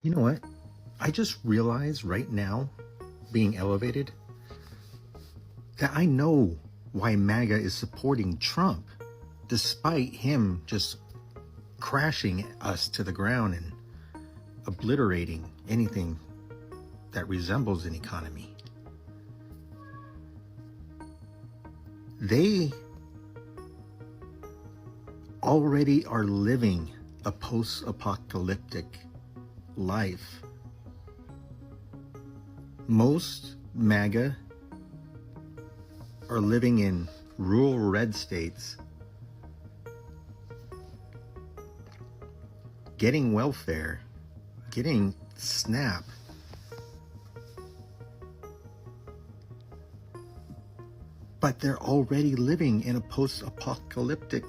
You know what? I just realized right now, being elevated, that I know why Maga is supporting Trump, despite him just crashing us to the ground and obliterating anything that resembles an economy. They already are living a post-apocalyptic life. Most MAGA are living in rural red states, getting welfare, getting SNAP, but they're already living in a post-apocalyptic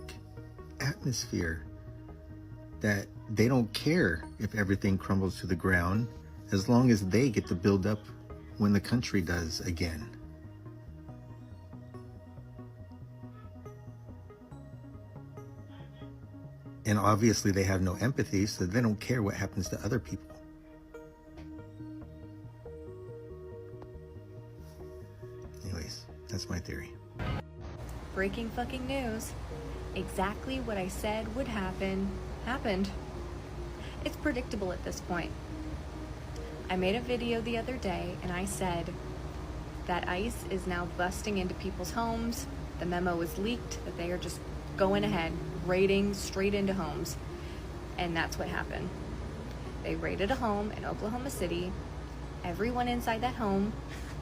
atmosphere that they don't care if everything crumbles to the ground as long as they get to build up when the country does again. And obviously they have no empathy, so they don't care what happens to other people. Anyways, that's my theory. Breaking fucking news. Exactly what I said would happen, happened. It's predictable at this point. I made a video the other day and I said that ICE is now busting into people's homes. The memo was leaked that they are just going ahead, raiding straight into homes. And that's what happened. They raided a home in Oklahoma City. Everyone inside that home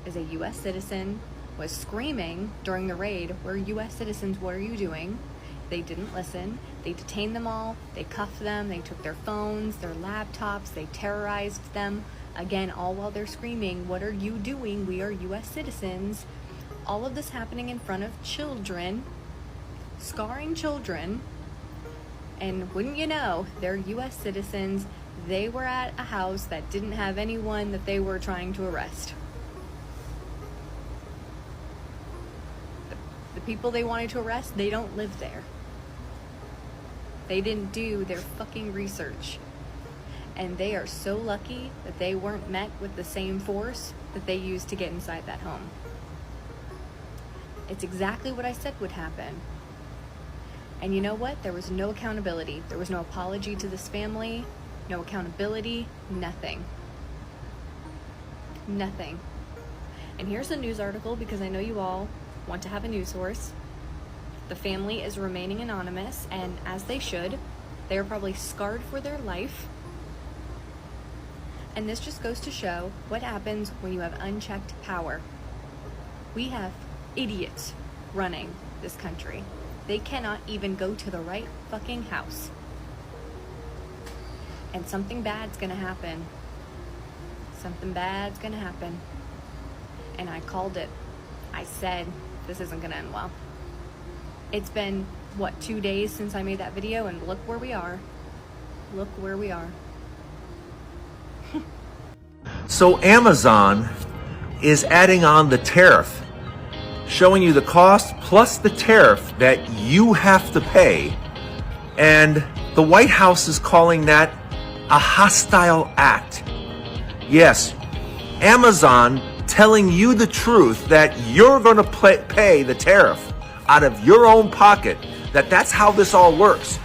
is a US citizen, was screaming during the raid, "We're US citizens, what are you doing?" They didn't listen. They detained them all. They cuffed them. They took their phones, their laptops. They terrorized them. Again, all while they're screaming, "What are you doing? We are US citizens." All of this happening in front of children, scarring children. And wouldn't you know, they're US citizens. They were at a house that didn't have anyone that they were trying to arrest. The people they wanted to arrest, they don't live there. They didn't do their fucking research. And they are so lucky that they weren't met with the same force that they used to get inside that home. It's exactly what I said would happen. And you know what? There was no accountability. There was no apology to this family, no accountability, nothing. Nothing. And here's a news article, because I know you all want to have a news source. The family is remaining anonymous, and as they should. They are probably scarred for their life. And this just goes to show what happens when you have unchecked power. We have idiots running this country. They cannot even go to the right fucking house. And something bad's gonna happen. Something bad's gonna happen. And I called it. I said, this isn't gonna end well. It's been, what, 2 days since I made that video, and look where we are. Look where we are. So Amazon is adding on the tariff, showing you the cost plus the tariff that you have to pay. And the White House is calling that a hostile act. Yes, Amazon telling you the truth that you're going to pay the tariff out of your own pocket, that's how this all works.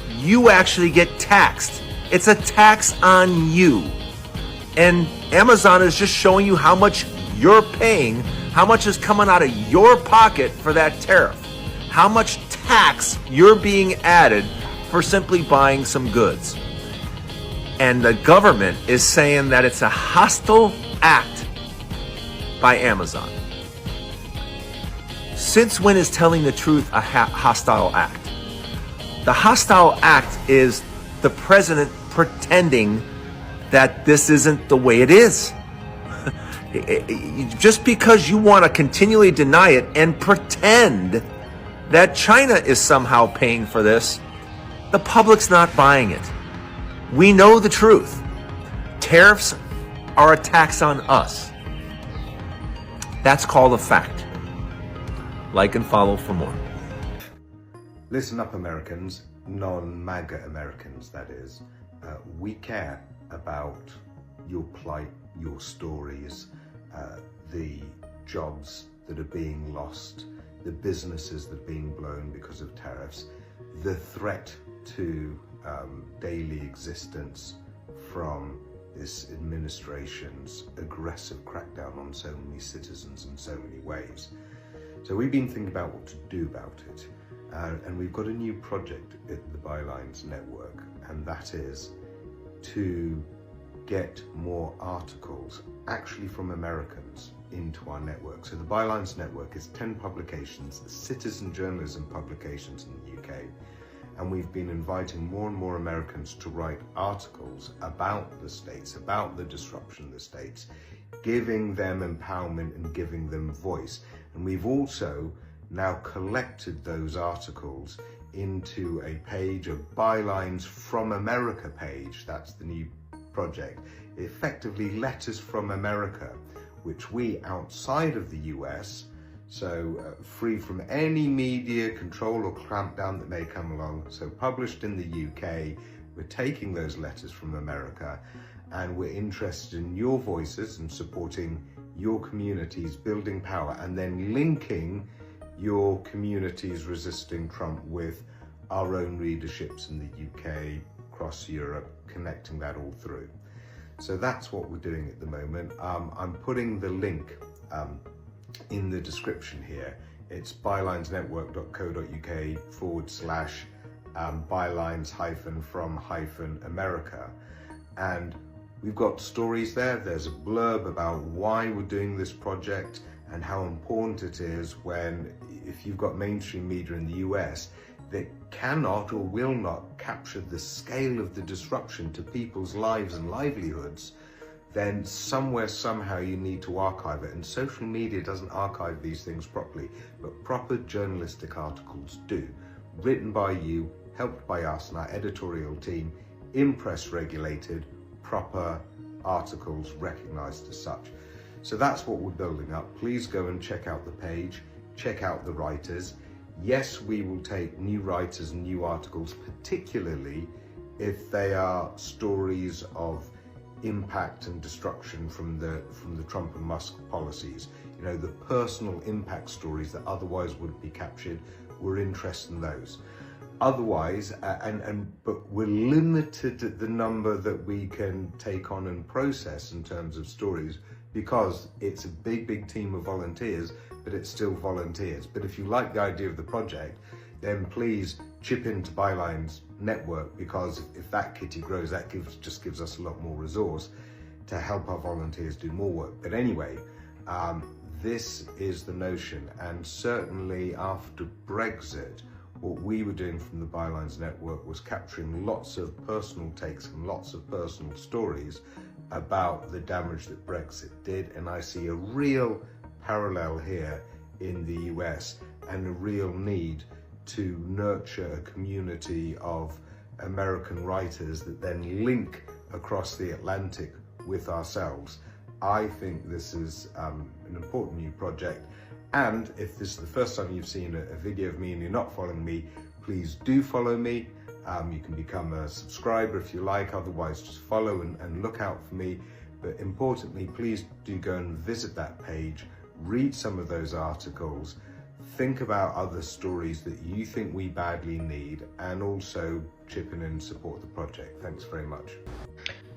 You actually get taxed. It's a tax on you. And Amazon is just showing you how much you're paying, how much is coming out of your pocket for that tariff, how much tax you're being added for simply buying some goods. And the government is saying that it's a hostile act by Amazon. Since when is telling the truth a hostile act? The hostile act is the president pretending that this isn't the way it is. Just because you want to continually deny it and pretend that China is somehow paying for this, the public's not buying it. We know the truth. Tariffs are a tax on us. That's called a fact. Like and follow for more. Listen up, Americans, non-MAGA Americans, that is. We care about your plight, your stories, the jobs that are being lost, the businesses that are being blown because of tariffs, the threat to daily existence from this administration's aggressive crackdown on so many citizens in so many ways. So we've been thinking about what to do about it. And we've got a new project at the Bylines Network, and that is to get more articles actually from Americans into our network. So the Bylines Network is 10 publications, citizen journalism publications in the UK, and we've been inviting more and more Americans to write articles about the States, about the disruption of the States, giving them empowerment and giving them voice. And we've also now collected those articles into a page, a Bylines from America page. That's the new project. Effectively letters from America, which we outside of the US, so free from any media control or clampdown that may come along, so published in the UK, we're taking those letters from America, and we're interested in your voices and supporting your communities, building power, and then linking your communities resisting Trump with our own readerships in the UK, across Europe, connecting that all through. So that's what we're doing at the moment. I'm putting the link in the description here. It's bylinesnetwork.co.uk/bylines-from-America. And we've got stories there. There's a blurb about why we're doing this project and how important it is when, if you've got mainstream media in the US that cannot or will not capture the scale of the disruption to people's lives and livelihoods, then somewhere, somehow you need to archive it. And social media doesn't archive these things properly, but proper journalistic articles do. Written by you, helped by us and our editorial team, in press regulated, proper articles recognized as such. So that's what we're building up. Please go and check out the page, check out the writers. Yes, we will take new writers and new articles, particularly if they are stories of impact and destruction from the Trump and Musk policies. You know, the personal impact stories that otherwise wouldn't be captured. We're interested in those. Otherwise, but we're limited at the number that we can take on and process in terms of stories, because it's a big team of volunteers, but it's still volunteers. But if you like the idea of the project, then please chip into Bylines Network, because if that kitty grows, that just gives us a lot more resource to help our volunteers do more work. But anyway, this is the notion, and certainly after Brexit, what we were doing from the Bylines Network was capturing lots of personal takes and lots of personal stories about the damage that Brexit did. And I see a real parallel here in the US, and a real need to nurture a community of American writers that then link across the Atlantic with ourselves. I think this is an important new project. And if this is the first time you've seen a video of me and you're not following me, please do follow me. You can become a subscriber if you like, otherwise just follow and look out for me. But importantly, please do go and visit that page, read some of those articles, think about other stories that you think we badly need, and also chip in and support the project. Thanks very much.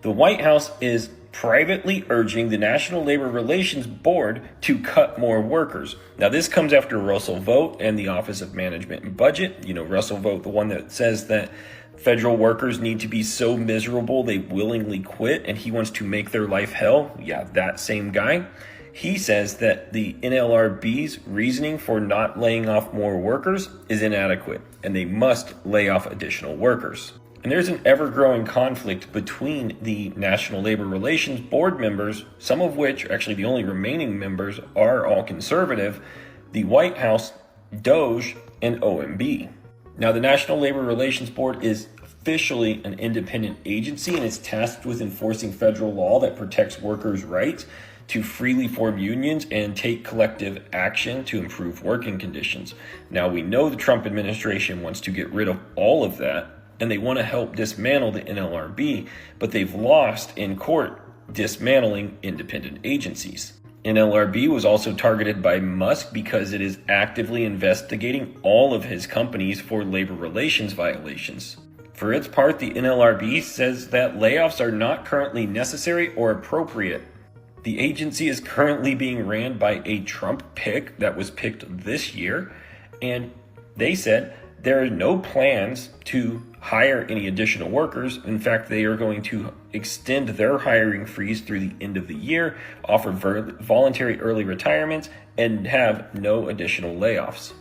The White House is privately urging the National Labor Relations Board to cut more workers. Now, this comes after Russell Vought and the Office of Management and Budget. You know, Russell Vought, the one that says that federal workers need to be so miserable they willingly quit, and he wants to make their life hell. Yeah, that same guy. He says that the NLRB's reasoning for not laying off more workers is inadequate, and they must lay off additional workers. And there's an ever-growing conflict between the National Labor Relations Board members, some of which, actually the only remaining members, are all conservative, the White House, DOJ, and OMB. Now, the National Labor Relations Board is officially an independent agency, and it's tasked with enforcing federal law that protects workers' rights to freely form unions and take collective action to improve working conditions. Now, we know the Trump administration wants to get rid of all of that, and they want to help dismantle the NLRB, but they've lost in court dismantling independent agencies. NLRB was also targeted by Musk because it is actively investigating all of his companies for labor relations violations. For its part, the NLRB says that layoffs are not currently necessary or appropriate. The agency is currently being ran by a Trump pick that was picked this year, and they said there are no plans to hire any additional workers. In fact, they are going to extend their hiring freeze through the end of the year, offer voluntary early retirements, and have no additional layoffs.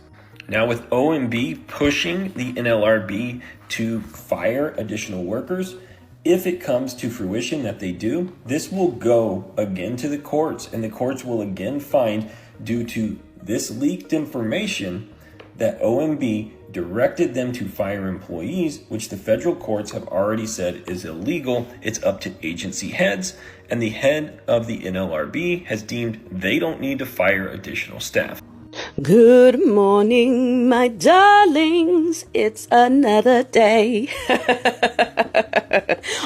Now, with OMB pushing the NLRB to fire additional workers, if it comes to fruition that they do, this will go again to the courts, and the courts will again find, due to this leaked information, that OMB directed them to fire employees, which the federal courts have already said is illegal. It's up to agency heads, and the head of the NLRB has deemed they don't need to fire additional staff. Good morning, my darlings. It's another day.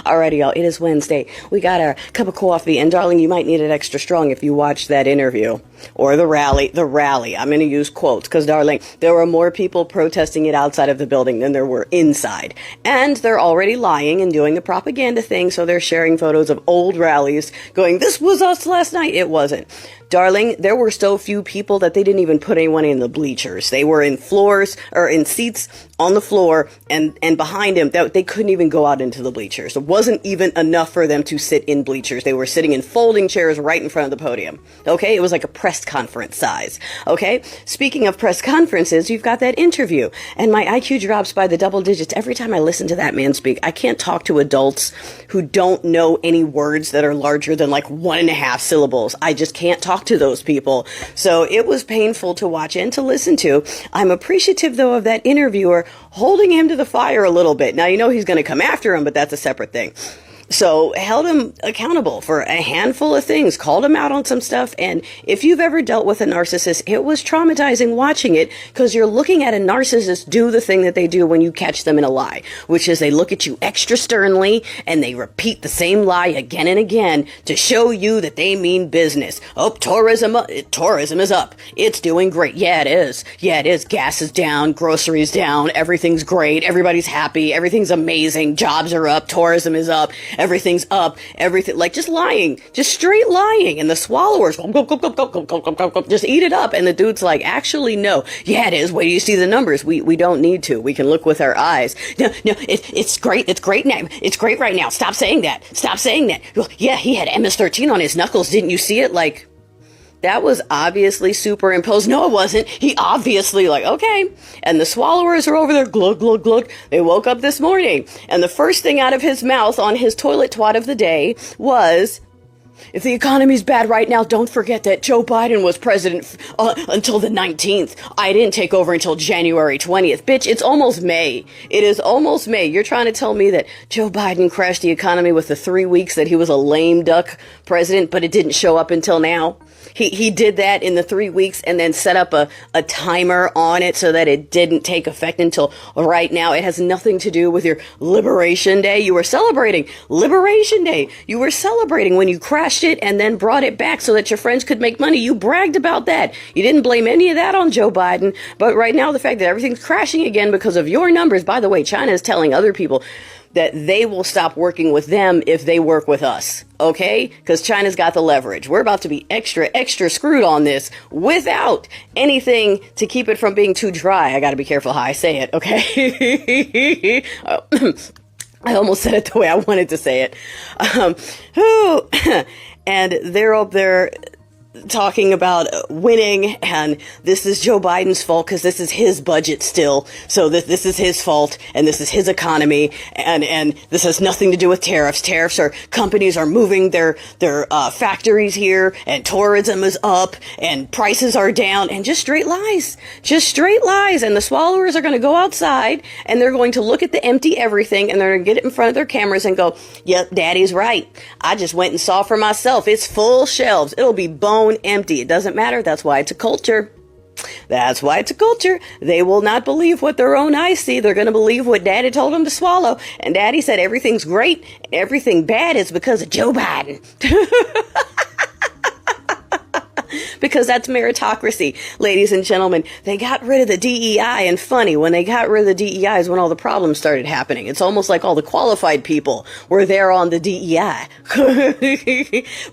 Alrighty, y'all. It is Wednesday. We got our cup of coffee, and darling, you might need it extra strong if you watch that interview or the rally. The rally. I'm going to use quotes because, darling, there were more people protesting it outside of the building than there were inside. And they're already lying and doing the propaganda thing, so they're sharing photos of old rallies going, this was us last night. It wasn't. Darling, there were so few people that they didn't even put anyone in the bleachers. They were in floors or in seats on the floor and behind him. They couldn't even go out into the bleachers. It wasn't even enough for them to sit in bleachers. They were sitting in folding chairs right in front of the podium. Okay? It was like a press conference size. Okay? Speaking of press conferences, you've got that interview. And my IQ drops by the double digits every time I listen to that man speak. I can't talk to adults who don't know any words that are larger than like 1.5 syllables. I just can't talk to those people. So it was painful to watch and to listen to. I'm appreciative, though, of that interviewer holding him to the fire a little bit. Now, you know he's going to come after him, but that's a separate thing. So held him accountable for a handful of things, called him out on some stuff. And if you've ever dealt with a narcissist, it was traumatizing watching it because you're looking at a narcissist do the thing that they do when you catch them in a lie, which is they look at you extra sternly and they repeat the same lie again and again to show you that they mean business. Oh, tourism is up. It's doing great. Yeah, it is. Yeah, it is. Gas is down. Groceries down. Everything's great. Everybody's happy. Everything's amazing. Jobs are up. Tourism is up. Everything's up, everything, like just lying, just straight lying. And the swallowers just eat it up. And the dude's like, actually, no. Yeah, it is. Wait till you see the numbers. We don't need to. We can look with our eyes. No, it's great. It's great now. It's great right now. Stop saying that. Stop saying that. Well, yeah, he had MS-13 on his knuckles. Didn't you see it? Like, that was obviously superimposed. No, it wasn't. He obviously okay. And the swallowers are over there, glug, glug, glug. They woke up this morning. And the first thing out of his mouth on his toilet twat of the day was, if the economy's bad right now, don't forget that Joe Biden was president until the 19th. I didn't take over until January 20th. Bitch, it's almost May. It is almost May. You're trying to tell me that Joe Biden crashed the economy with the 3 weeks that he was a lame duck president, but it didn't show up until now? He did that in the 3 weeks and then set up a timer on it so that it didn't take effect until right now. It has nothing to do with your Liberation Day. You were celebrating Liberation Day. You were celebrating when you crashed it and then brought it back so that your friends could make money. You bragged about that. You didn't blame any of that on Joe Biden. But right now, the fact that everything's crashing again because of your numbers, by the way, China is telling other people that they will stop working with them if they work with us, okay? Because China's got the leverage. We're about to be extra, extra screwed on this without anything to keep it from being too dry. I got to be careful how I say it, okay? I almost said it the way I wanted to say it. And they're up there talking about winning, and this is Joe Biden's fault because this is his budget still. So this is his fault, and this is his economy, and this has nothing to do with tariffs. Tariffs are companies are moving their factories here, and tourism is up, and prices are down, and just straight lies. Just straight lies. And the swallowers are going to go outside, and they're going to look at the empty everything, and they're going to get it in front of their cameras and go, yep, daddy's right. I just went and saw for myself. It's full shelves. It'll be bone empty. It doesn't matter. That's why it's a culture. That's why it's a culture. They will not believe what their own eyes see. They're going to believe what Daddy told them to swallow. And Daddy said everything's great. Everything bad is because of Joe Biden. Because that's meritocracy, ladies and gentlemen. They got rid of the DEI, and funny, when they got rid of the DEI is when all the problems started happening. It's almost like all the qualified people were there on the DEI.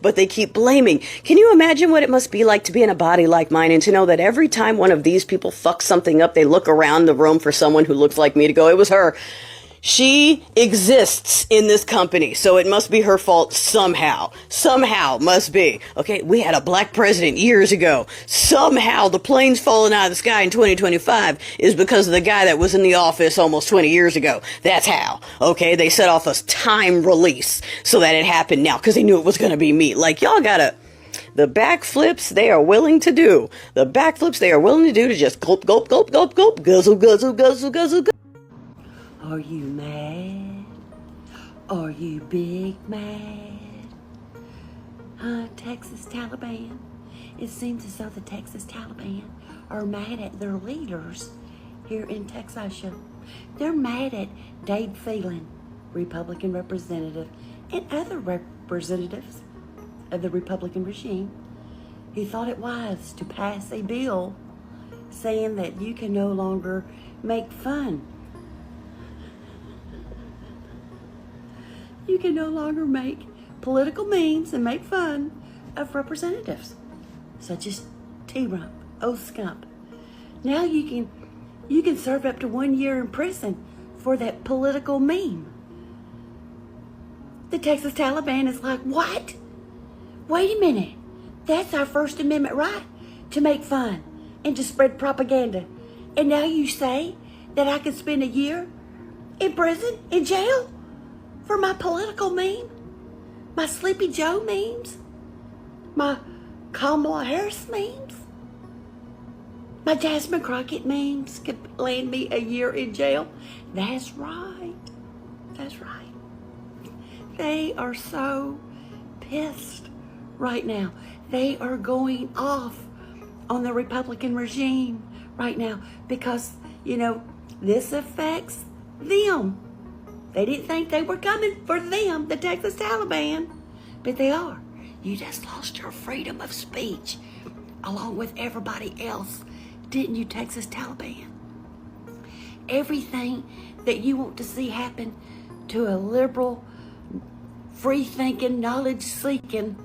But they keep blaming. Can you imagine what it must be like to be in a body like mine and to know that every time one of these people fucks something up, they look around the room for someone who looks like me to go, it was her. She exists in this company, so it must be her fault somehow. Somehow, must be. Okay, we had a black president years ago. Somehow, the planes falling out of the sky in 2025 is because of the guy that was in the office almost 20 years ago. That's how. Okay, they set off a time release so that it happened now, because they knew it was going to be me. Like, y'all gotta... The backflips they are willing to do. The backflips they are willing to do to just gulp, gulp, gulp, gulp, gulp, guzzle, guzzle, guzzle, guzzle, guzzle. Are you mad? Are you big mad? Huh, Texas Taliban? It seems as though the Texas Taliban are mad at their leaders here in Texas. They're mad at Dave Phelan, Republican representative, and other representatives of the Republican regime who thought it wise to pass a bill saying that you can no longer make fun. You can no longer make political memes and make fun of representatives, such as T-Rump, Scump. Now you can serve up to 1 year in prison for that political meme. The Texas Taliban is like, what? Wait a minute. That's our First Amendment right to make fun and to spread propaganda. And now you say that I could spend a year in prison, in jail? For my political meme, my Sleepy Joe memes, my Kamala Harris memes, my Jasmine Crockett memes could land me a year in jail. That's right. That's right. They are so pissed right now. They are going off on the Republican regime right now because, you know, this affects them. They didn't think they were coming for them, the Texas Taliban, but they are. You just lost your freedom of speech along with everybody else, didn't you, Texas Taliban? Everything that you want to see happen to a liberal, free-thinking, knowledge-seeking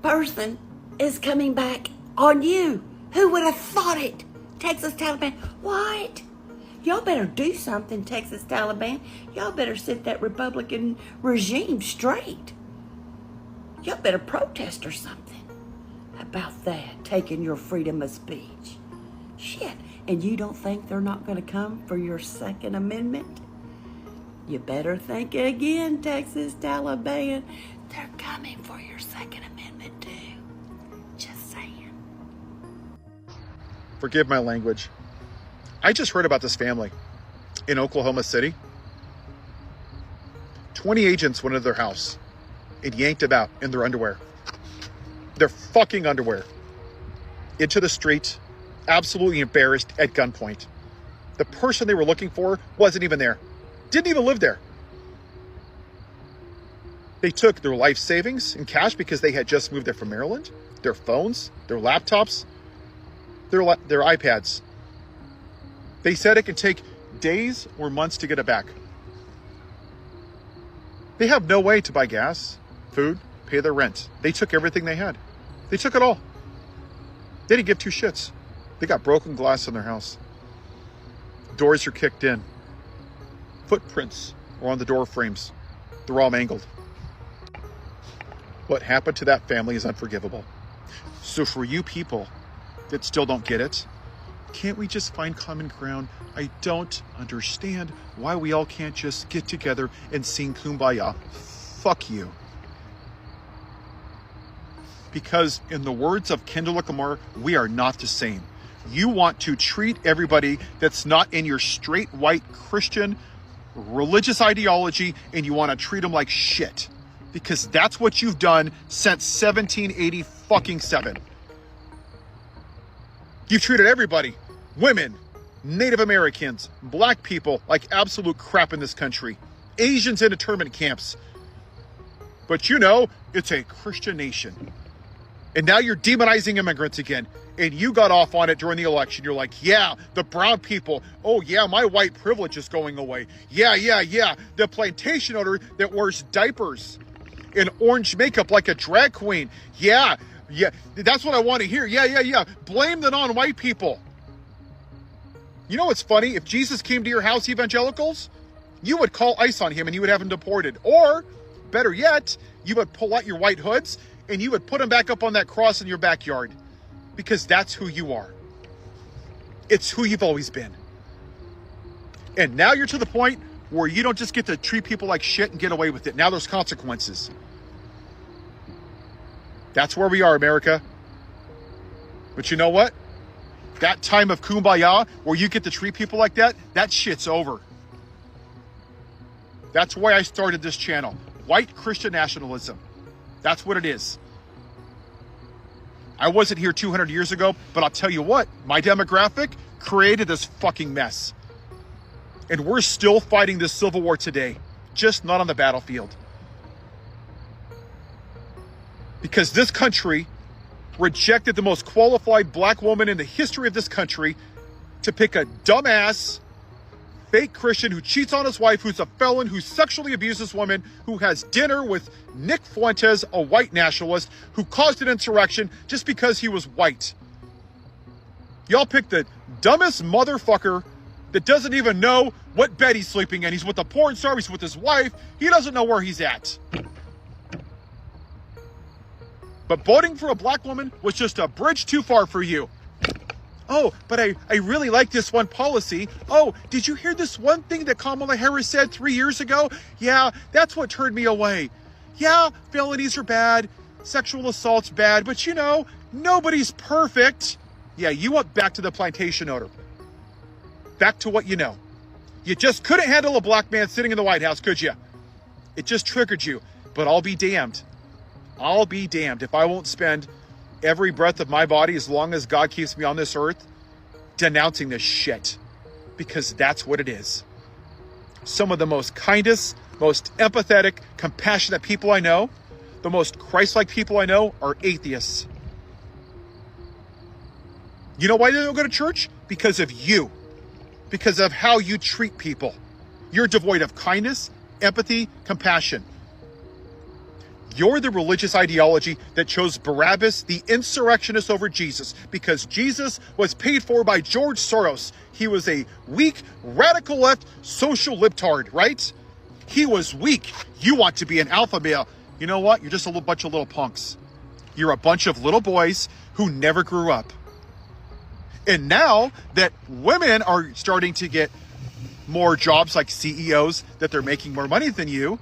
person is coming back on you. Who would have thought it, Texas Taliban? What? Y'all better do something, Texas Taliban. Y'all better set that Republican regime straight. Y'all better protest or something about that, taking your freedom of speech. Shit, and you don't think they're not going to come for your Second Amendment? You better think again, Texas Taliban. They're coming for your Second Amendment too. Just saying. Forgive my language. I just heard about this family in Oklahoma City. 20 agents went into their house and yanked them out in their underwear. Their fucking underwear. Into the street, absolutely embarrassed at gunpoint. The person they were looking for wasn't even there. Didn't even live there. They took their life savings in cash because they had just moved there from Maryland, their phones, their laptops, their iPads. They said it could take days or months to get it back. They have no way to buy gas, food, pay their rent. They took everything they had. They took it all. They didn't give two shits. They got broken glass in their house. Doors are kicked in. Footprints are on the door frames. They're all mangled. What happened to that family is unforgivable. So for you people that still don't get it, can't we just find common ground? I don't understand why we all can't just get together and sing Kumbaya. Fuck you. Because in the words of Kendall Lamar, we are not the same. You want to treat everybody that's not in your straight white Christian religious ideology, and you want to treat them like shit. Because that's what you've done since 1780 fucking 7. You've treated everybody, women, Native Americans, black people, like absolute crap in this country. Asians in internment camps. But you know, it's a Christian nation. And now you're demonizing immigrants again. And you got off on it during the election. You're like, yeah, the brown people. Oh yeah, my white privilege is going away. Yeah. The plantation owner that wears diapers and orange makeup like a drag queen. Yeah, that's what I want to hear. Yeah. Blame the non-white people. You know what's funny? If Jesus came to your house, evangelicals, you would call ICE on him and you would have him deported. Or, better yet, you would pull out your white hoods and you would put him back up on that cross in your backyard. Because that's who you are. It's who you've always been. And now you're to the point where you don't just get to treat people like shit and get away with it. Now there's consequences. That's where we are, America. But you know what? That time of kumbaya, where you get to treat people like that shit's over. That's why I started this channel. White Christian nationalism. That's what it is. I wasn't here 200 years ago, but I'll tell you what, my demographic created this fucking mess. And we're still fighting this civil war today, just not on the battlefield. Because this country rejected the most qualified black woman in the history of this country to pick a dumbass, fake Christian who cheats on his wife, who's a felon, who sexually abuses women, who has dinner with Nick Fuentes, a white nationalist, who caused an insurrection just because he was white. Y'all picked the dumbest motherfucker that doesn't even know what bed he's sleeping in. He's with a porn star, he's with his wife, he doesn't know where he's at. But voting for a black woman was just a bridge too far for you. Oh, but I really like this one policy. Oh, did you hear this one thing that Kamala Harris said 3 years ago? Yeah, that's what turned me away. Yeah, felonies are bad, sexual assault's bad, but you know, nobody's perfect. Yeah, you went back to the plantation owner. Back to what you know. You just couldn't handle a black man sitting in the White House, could you? It just triggered you. But I'll be damned. I'll be damned if I won't spend every breath of my body, as long as God keeps me on this earth, denouncing this shit. Because that's what it is. Some of the most kindest, most empathetic, compassionate people I know, the most Christ-like people I know, are atheists. You know why they don't go to church? Because of you. Because of how you treat people. You're devoid of kindness, empathy, compassion. You're the religious ideology that chose Barabbas, the insurrectionist, over Jesus, because Jesus was paid for by George Soros. He was a weak, radical left, social libtard, right? He was weak. You want to be an alpha male. You know what? You're just a little bunch of little punks. You're a bunch of little boys who never grew up. And now that women are starting to get more jobs like CEOs, that they're making more money than you,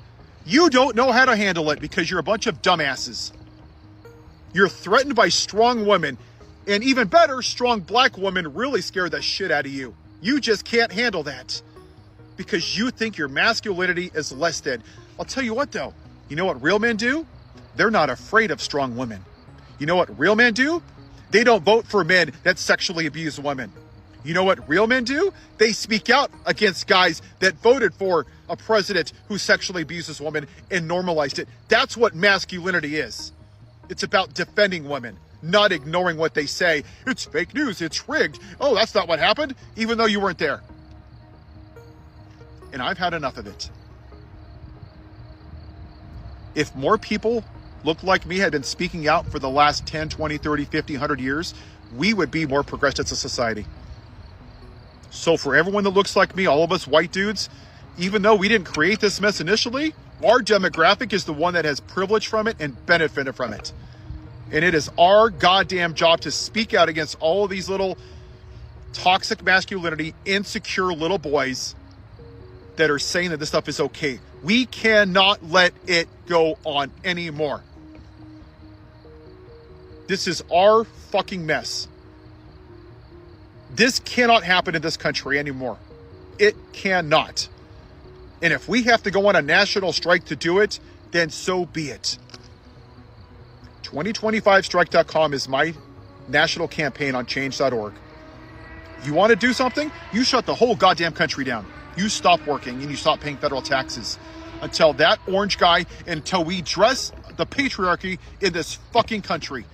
you don't know how to handle it because you're a bunch of dumbasses. You're threatened by strong women, and even better, strong black women really scare the shit out of you. You just can't handle that because you think your masculinity is less than. I'll tell you what though, you know what real men do? They're not afraid of strong women. You know what real men do? They don't vote for men that sexually abuse women. You know what real men do? They speak out against guys that voted for a president who sexually abuses women and normalized it. That's what masculinity is. It's about defending women, not ignoring what they say. It's fake news, it's rigged. Oh, that's not what happened, even though you weren't there. And I've had enough of it. If more people look like me had been speaking out for the last 10, 20, 30, 50, 100 years, we would be more progressive as a society. So for everyone that looks like me, all of us white dudes, even though we didn't create this mess initially, our demographic is the one that has privilege from it and benefited from it. And it is our goddamn job to speak out against all of these little toxic masculinity, insecure little boys that are saying that this stuff is okay. We cannot let it go on anymore. This is our fucking mess. This cannot happen in this country anymore. It cannot. And if we have to go on a national strike to do it, then so be it. 2025strike.com is my national campaign on change.org. You want to do something? You shut the whole goddamn country down. You stop working and you stop paying federal taxes until that orange guy, until we dress the patriarchy in this fucking country.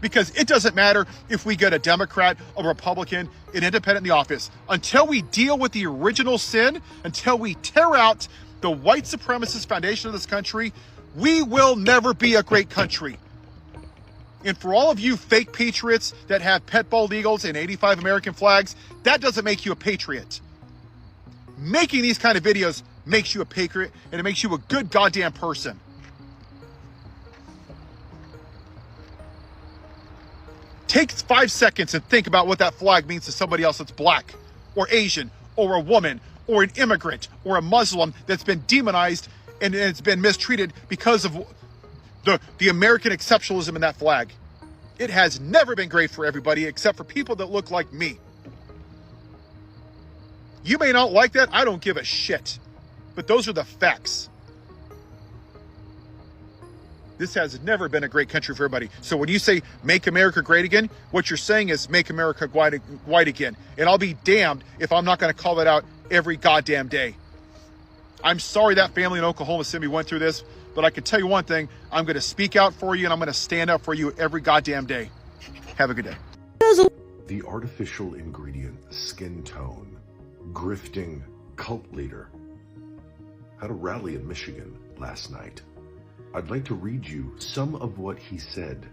Because it doesn't matter if we get a Democrat, a Republican, an independent in the office. Until we deal with the original sin, until we tear out the white supremacist foundation of this country, we will never be a great country. And for all of you fake patriots that have pet bald eagles and 85 American flags, that doesn't make you a patriot. Making these kind of videos makes you a patriot, and it makes you a good goddamn person. Take 5 seconds and think about what that flag means to somebody else that's black or Asian or a woman or an immigrant or a Muslim that's been demonized and it's been mistreated because of the American exceptionalism in that flag. It has never been great for everybody except for people that look like me. You may not like that. I don't give a shit. But those are the facts. This has never been a great country for everybody. So when you say make America great again, what you're saying is make America white again. And I'll be damned if I'm not going to call that out every goddamn day. I'm sorry that family in Oklahoma City went through this, but I can tell you one thing. I'm going to speak out for you and I'm going to stand up for you every goddamn day. Have a good day. The artificial ingredient skin tone, grifting cult leader, had a rally in Michigan last night. I'd like to read you some of what he said.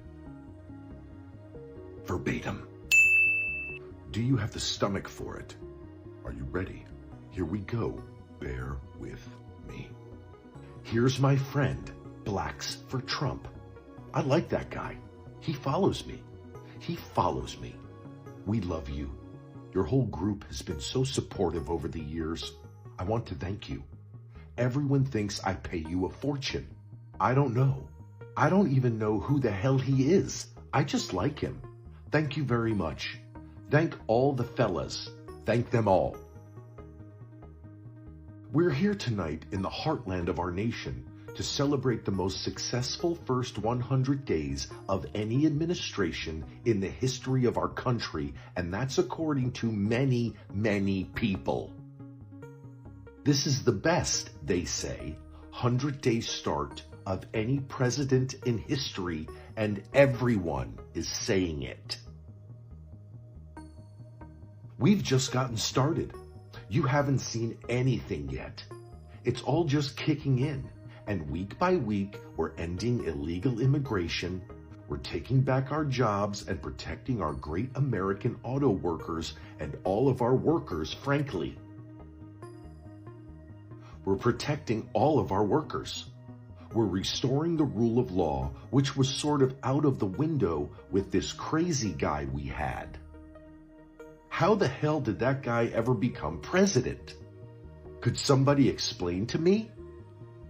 Verbatim. Do you have the stomach for it? Are you ready? Here we go. Bear with me. Here's my friend, Blacks for Trump. I like that guy. He follows me. He follows me. We love you. Your whole group has been so supportive over the years. I want to thank you. Everyone thinks I pay you a fortune. I don't know. I don't even know who the hell he is. I just like him. Thank you very much. Thank all the fellas. Thank them all. We're here tonight in the heartland of our nation to celebrate the most successful first 100 days of any administration in the history of our country, and that's according to many, many people. This is the best, they say, 100-day start of any president in history, and everyone is saying it. We've just gotten started. You haven't seen anything yet. It's all just kicking in, and week by week, we're ending illegal immigration, we're taking back our jobs and protecting our great American auto workers and all of our workers, frankly. We're protecting all of our workers. We're restoring the rule of law, which was sort of out of the window with this crazy guy we had. How the hell did that guy ever become president? Could somebody explain to me?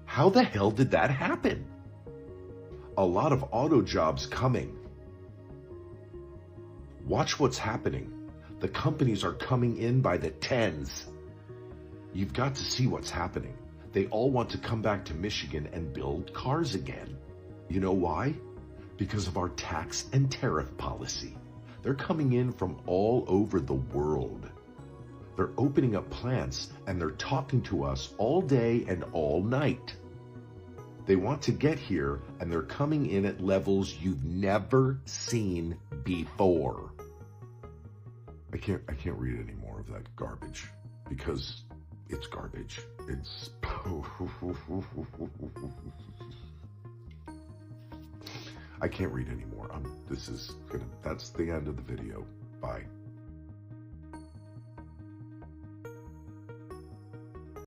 How the hell did that happen? A lot of auto jobs coming. Watch what's happening. The companies are coming in by the tens. You've got to see what's happening. They all want to come back to Michigan and build cars again. You know why? Because of our tax and tariff policy. They're coming in from all over the world. They're opening up plants and they're talking to us all day and all night. They want to get here and they're coming in at levels you've never seen before. I can't read any more of that garbage because it's garbage. It's I can't read anymore. That's the end of the video. Bye.